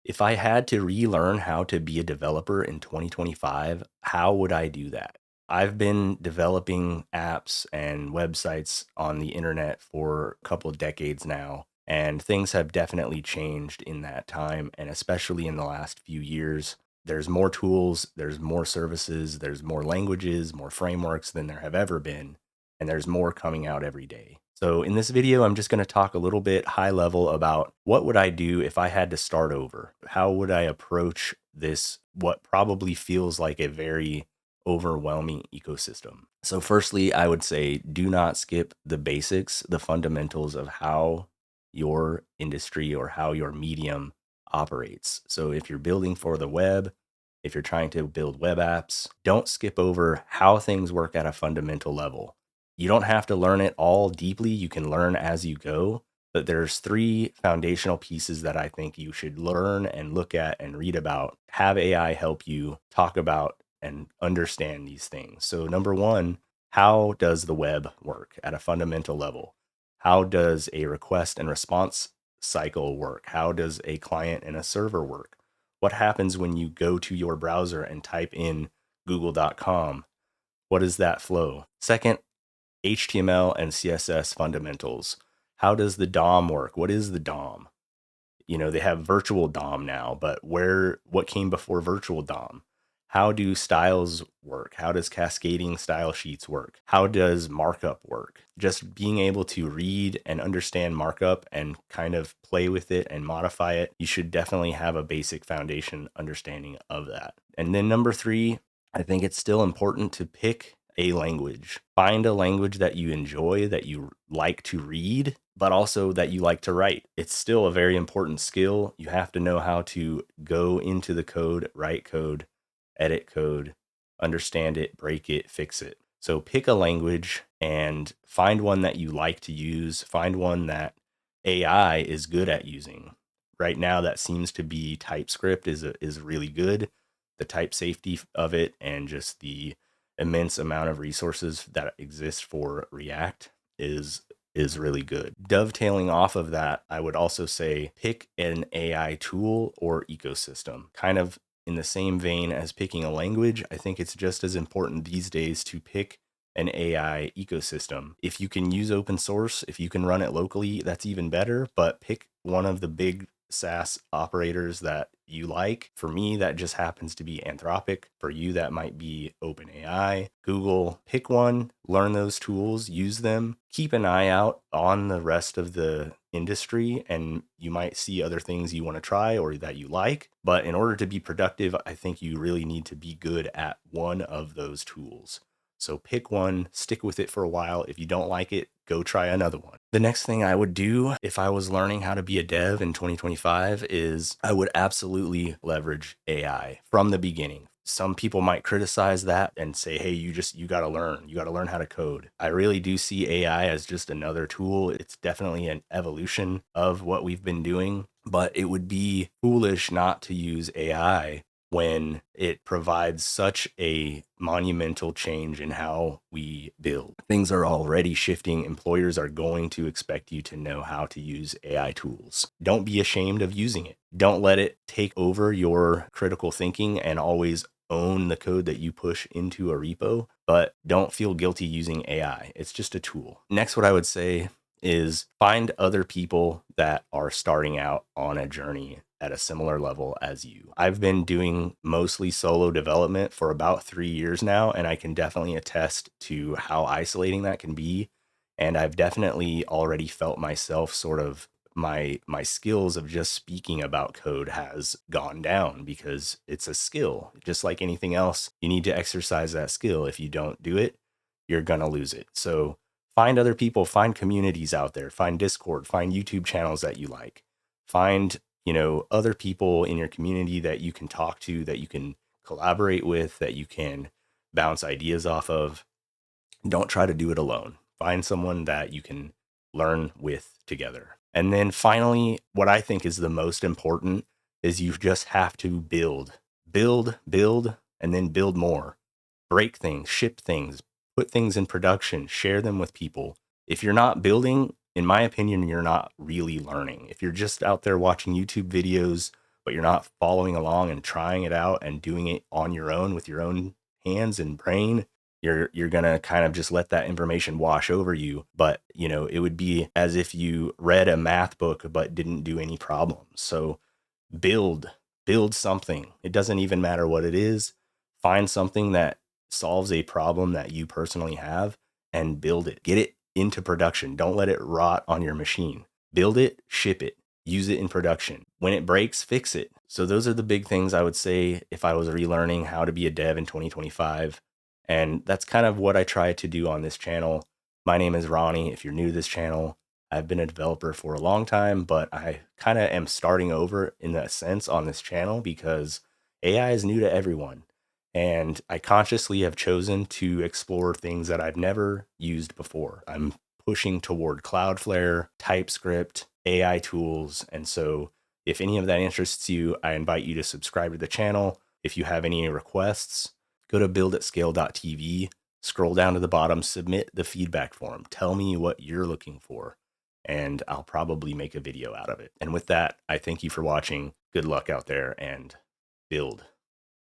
If I had to relearn how to be a developer in 2025, how would I do that? I've been developing apps and websites on the internet for a couple of decades now, and things have definitely changed in that time, and especially in the last few years. There's more tools, there's more services, there's more languages, more frameworks than there have ever been, and there's more coming out every day. So in this video, I'm just going to talk a little bit high level about what would I do if I had to start over? How would I approach this, what probably feels like a very overwhelming ecosystem? So firstly, I would say do not skip the basics, the fundamentals of how your industry or how your medium operates. So if you're building for the web, if you're trying to build web apps, don't skip over how things work at a fundamental level. You don't have to learn it all deeply. You can learn as you go, but there's three foundational pieces that I think you should learn and look at and read about. Have AI help you talk about and understand these things. So number one, how does the web work at a fundamental level? How does a request and response cycle work? How does a client and a server work? What happens when you go to your browser and type in google.com? What is that flow? Second, HTML and CSS fundamentals. How does the DOM work? What is the DOM? You know, they have virtual DOM now, but what came before virtual DOM? How do styles work? How does cascading style sheets work? How does markup work? Just being able to read and understand markup and kind of play with it and modify it, you should definitely have a basic foundation understanding of that. And then number three, I think it's still important to pick a language. Find a language that you enjoy, that you like to read, but also that you like to write. It's still a very important skill. You have to know how to go into the code, write code, edit code, understand it, break it, fix it. So pick a language and find one that you like to use. Find one that AI is good at using. Right now, that seems to be TypeScript is really good. The type safety of it and just the immense amount of resources that exist for React is really good. Dovetailing off of that, I would also say pick an AI tool or ecosystem. Kind of in the same vein as picking a language, I think it's just as important these days to pick an AI ecosystem. If you can use open source, if you can run it locally, that's even better, but pick one of the big SaaS operators that you like. For me, that just happens to be Anthropic. For you, that might be OpenAI, Google. Pick one, learn those tools, use them. Keep an eye out on the rest of the industry, and you might see other things you want to try or that you like. But in order to be productive, I think you really need to be good at one of those tools. So pick one, stick with it for a while. If you don't like it, go try another one. The next thing I would do if I was learning how to be a dev in 2025 is I would absolutely leverage AI from the beginning. Some people might criticize that and say, hey, you got to learn. You got to learn how to code. I really do see AI as just another tool. It's definitely an evolution of what we've been doing, but it would be foolish not to use AI when it provides such a monumental change in how we build. Things are already shifting. Employers are going to expect you to know how to use AI tools. Don't be ashamed of using it. Don't let it take over your critical thinking and always own the code that you push into a repo, but don't feel guilty using AI. It's just a tool. Next, what I would say is find other people that are starting out on a journey at a similar level as you. I've been doing mostly solo development for about 3 years now, and I can definitely attest to how isolating that can be. And I've definitely already felt myself sort of my skills of just speaking about code has gone down because it's a skill. Just like anything else, you need to exercise that skill. If you don't do it, you're going to lose it. So find other people, find communities out there, find Discord, find YouTube channels that you like, find, other people in your community that you can talk to, that you can collaborate with, that you can bounce ideas off of. Don't try to do it alone. Find someone that you can learn with together. And then finally, what I think is the most important is you just have to build, and then build more. Break things, ship things, put things in production, share them with people. If you're not building, in my opinion, you're not really learning. If you're just out there watching YouTube videos but you're not following along and trying it out and doing it on your own with your own hands and brain, you're going to kind of just let that information wash over you. But, it would be as if you read a math book but didn't do any problems. So build build something. It doesn't even matter what it is. Find something that solves a problem that you personally have and build it. Get it into production. Don't let it rot on your machine. Build it, ship it, use it in production. When it breaks, fix it. So those are the big things I would say if I was relearning how to be a dev in 2025. And that's kind of what I try to do on this channel. My name is Ronnie. If you're new to this channel, I've been a developer for a long time, but I kind of am starting over in that sense on this channel because AI is new to everyone. And I consciously have chosen to explore things that I've never used before. I'm pushing toward Cloudflare, TypeScript, AI tools. And so if any of that interests you, I invite you to subscribe to the channel. If you have any requests, go to BuildAtScale.tv, scroll down to the bottom, submit the feedback form. Tell me what you're looking for, and I'll probably make a video out of it. And with that, I thank you for watching. Good luck out there and build.